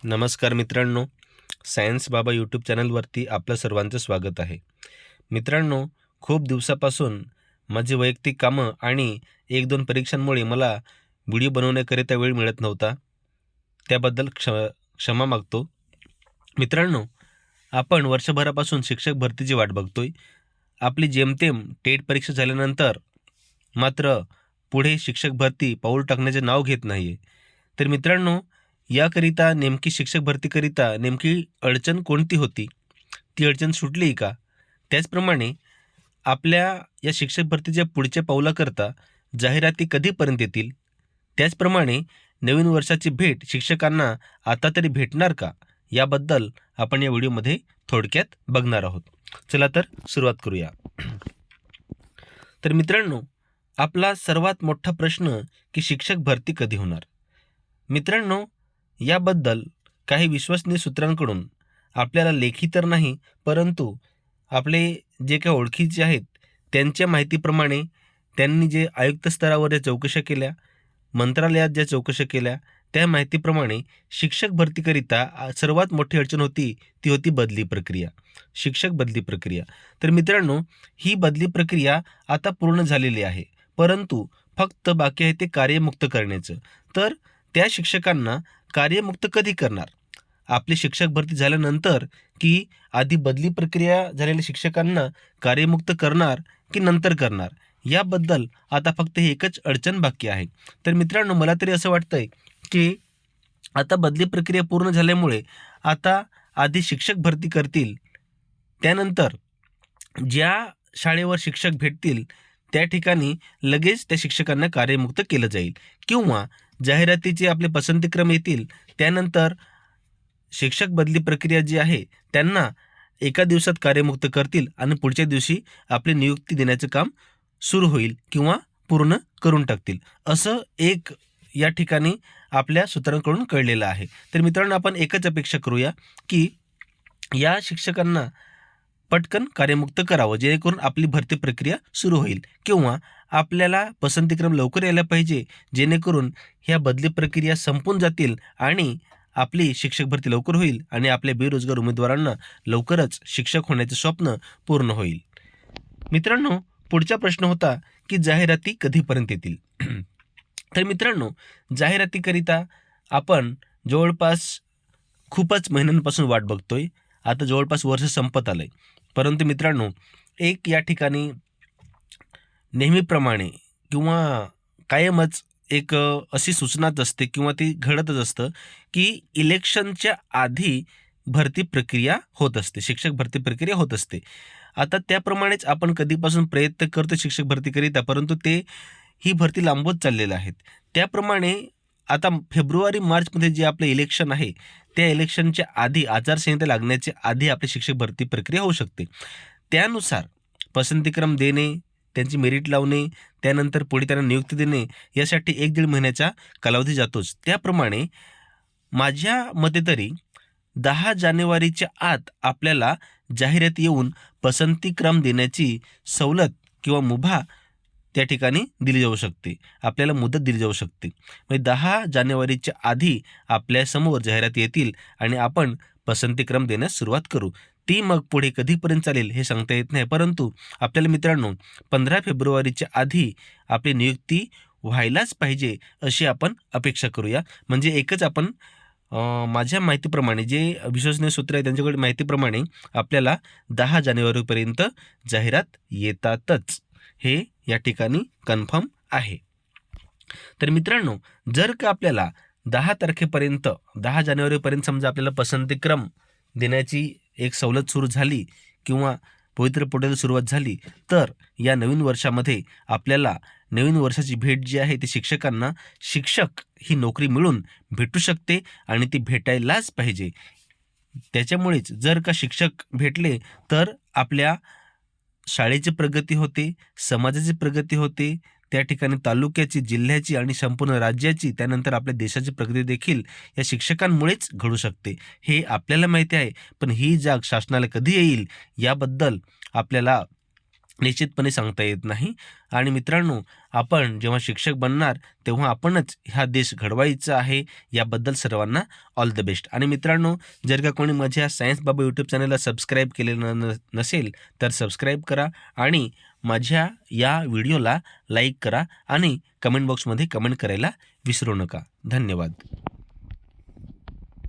नमस्कार मित्रांनो, सायन्स बाबा यूट्यूब चॅनलवरती आपलं सर्वांचं स्वागत आहे. मित्रांनो, खूप दिवसापासून माझी वैयक्तिक कामं आणि 1-2 परीक्षांमुळे मला व्हिडिओ बनवण्याकरिता वेळ मिळत नव्हता. त्याबद्दल क्षमा मागतो. मित्रांनो, आपण वर्षभरापासून शिक्षक भरतीची वाट बघतोय. आपली जेमतेम टेट परीक्षा झाल्यानंतर मात्र पुढे शिक्षक भरती पाऊल टाकण्याचे नाव घेत नाही आहे. तर मित्रांनो, याकरिता नेमकी शिक्षक भरतीकरिता नेमकी अडचण कोणती होती? ती अडचण सुटली का? त्याचप्रमाणे आपल्या या शिक्षक भरतीच्या पुढच्या पाऊलाकरता जाहिराती कधीपर्यंत येतील? त्याचप्रमाणे नवीन वर्षाची भेट शिक्षकांना आता तरी भेटणार का? याबद्दल आपण या व्हिडिओमध्ये थोडक्यात बघणार आहोत. चला तर सुरुवात करूया. तर मित्रांनो, आपला सर्वात मोठा प्रश्न की शिक्षक भरती कधी होणार? मित्रांनो, याबद्दल काही विश्वसनीय सूत्रांकडून आपल्याला लेखी तर नाही, परंतु आपले जे काही ओळखीचे आहेत त्यांच्या माहितीप्रमाणे त्यांनी जे आयुक्त स्तरावर ज्या चौकशा केल्या, मंत्रालयात ज्या चौकशा केल्या, त्या माहितीप्रमाणे शिक्षक भरतीकरिता सर्वात मोठी अडचण होती ती होती बदली प्रक्रिया, शिक्षक बदली प्रक्रिया. तर मित्रांनो, ही बदली प्रक्रिया आता पूर्ण झालेली आहे, परंतु फक्त बाकी आहे ते कार्यमुक्त करण्याचं. तर त्या शिक्षकांना कार्यमुक्त कधी करणार? आपली शिक्षक भरती झाल्यानंतर की आधी बदली प्रक्रिया झालेल्या शिक्षकांना कार्यमुक्त करणार की नंतर करणार? याबद्दल आता फक्त ही एकच अडचण बाकी आहे. तर मित्रांनो, मला तरी असं वाटतंय की आता बदली प्रक्रिया पूर्ण झाल्यामुळे आता आधी शिक्षक भरती करतील, त्यानंतर ज्या शाळेवर शिक्षक भेटतील त्या ठिकाणी लगेच त्या शिक्षकांना कार्यमुक्त केलं जाईल, किंवा जाहिरातीचे आपले पसंतीक्रम येतील, त्यानंतर शिक्षक बदली प्रक्रिया जी आहे त्यांना एका दिवसात कार्यमुक्त करतील आणि पुढच्या दिवशी आपली नियुक्ती देण्याचं काम सुरू होईल किंवा पूर्ण करून टाकतील, असं एक या ठिकाणी आपल्या सूत्रांकडून कळलेलं आहे. तर मित्रांनो, आपण एकच अपेक्षा करूया की या शिक्षकांना पटकन कार्यमुक्त करावं, जेणेकरून आपली भरती प्रक्रिया सुरू होईल, किंवा आपल्याला पसंतीक्रम लवकर यायला पाहिजे, जेणेकरून ह्या बदली प्रक्रिया संपून जातील आणि आपली शिक्षक भरती लवकर होईल आणि आपल्या बेरोजगार उमेदवारांना लवकरच शिक्षक होण्याचे स्वप्न पूर्ण होईल. मित्रांनो, पुढचा प्रश्न होता की जाहिराती कधीपर्यंत येतील? तर मित्रांनो, जाहिरातीकरिता आपण जवळपास खूपच महिन्यांपासून वाट बघतोय. आता जवळपास वर्ष संपत आलंय, परंतु मित्रांनो, एक या ठिकाणी नेहमीप्रमाणे किंवा कायमच एक अशी सूचनाच असते किंवा ती घडतच असतं की इलेक्शनच्या आधी भरती प्रक्रिया होत असते, शिक्षक भरती प्रक्रिया होत असते. आता त्याप्रमाणेच आपण कधीपासून प्रयत्न करतो शिक्षक भरतीकरिता, परंतु ही भरती लांबवत चाललेलं आहेत. त्याप्रमाणे आता फेब्रुवारी मार्चमध्ये जे आपलं इलेक्शन आहे, त्या इलेक्शनच्या आधी, आचारसंहिता लागण्याच्या आधी आपली शिक्षक भरती प्रक्रिया होऊ शकते. त्यानुसार पसंतीक्रम देणे, त्यांची मेरिट लावणे, त्यानंतर पुढे त्यांना नियुक्ती देणे, यासाठी 1-1.5 महिन्याचा कालावधी जातोच. त्याप्रमाणे माझ्या मते तरी 10 जानेवारीच्या आत आपल्याला जाहिरात येऊन पसंतीक्रम देण्याची सवलत किंवा मुभा त्या ठिकाणी दिली जाऊ शकते, आपल्याला मुदत दिली जाऊ शकते. म्हणजे 10 जानेवारीच्या आधी आपल्यासमोर जाहिराती येतील आणि आपण पसंतीक्रम देण्यास सुरुवात करू. ती मग पुढे कधीपर्यंत चालेल हे सांगता येत नाही, परंतु आपल्याला मित्रांनो 15 फेब्रुवारीच्या आधी आपली नियुक्ती व्हायलाच पाहिजे अशी आपण अपेक्षा करूया. म्हणजे एकच आपण माझ्या माहितीप्रमाणे जे विश्वसनीय सूत्र आहे त्यांच्याकडे माहितीप्रमाणे आपल्याला 10 जानेवारीपर्यंत जाहिरात येतातच, हे या ठिकाणी कन्फर्म आहे. तर मित्रांनो, जर का आपल्याला 10 तारखेपर्यंत 10 जानेवारीपर्यंत समजा आपल्याला पसंतीक्रम देण्याची एक सवलत सुरू झाली किंवा पवित्र पोर्टलला सुरुवात झाली, तर या नवीन वर्षामध्ये आपल्याला नवीन वर्षाची भेट जी आहे ती शिक्षकांना शिक्षक ही नोकरी मिळून भेटू शकते आणि ती भेटायलाच पाहिजे. त्याच्यामुळेच जर का शिक्षक भेटले तर आपल्या शाळेची प्रगती होते, समाजाची प्रगती होते, त्या ठिकाणी तालुक्याची, जिल्ह्याची आणि संपूर्ण राज्याची, त्यानंतर आपल्या देशाची प्रगती देखील या शिक्षकांमुळेच घडू शकते, हे आपल्याला माहिती आहे. पण ही जाग शासनाला कधी येईल याबद्दल आपल्याला निश्चितपणे सांगता येत नाही. आणि मित्रांनो, आपण जेव्हा शिक्षक बनणार तेव्हा आपणच हा देश घडवायचा आहे. याबद्दल सर्वांना ऑल द बेस्ट. आणि मित्रांनो, जर का कोणी माझ्या सायन्स बाबा यूट्यूब चॅनलला सबस्क्राईब केलेलं नसेल तर सबस्क्राईब करा आणि माझ्या या व्हिडिओला लाईक करा आणि कमेंट बॉक्समध्ये कमेंट करायला विसरू नका. धन्यवाद.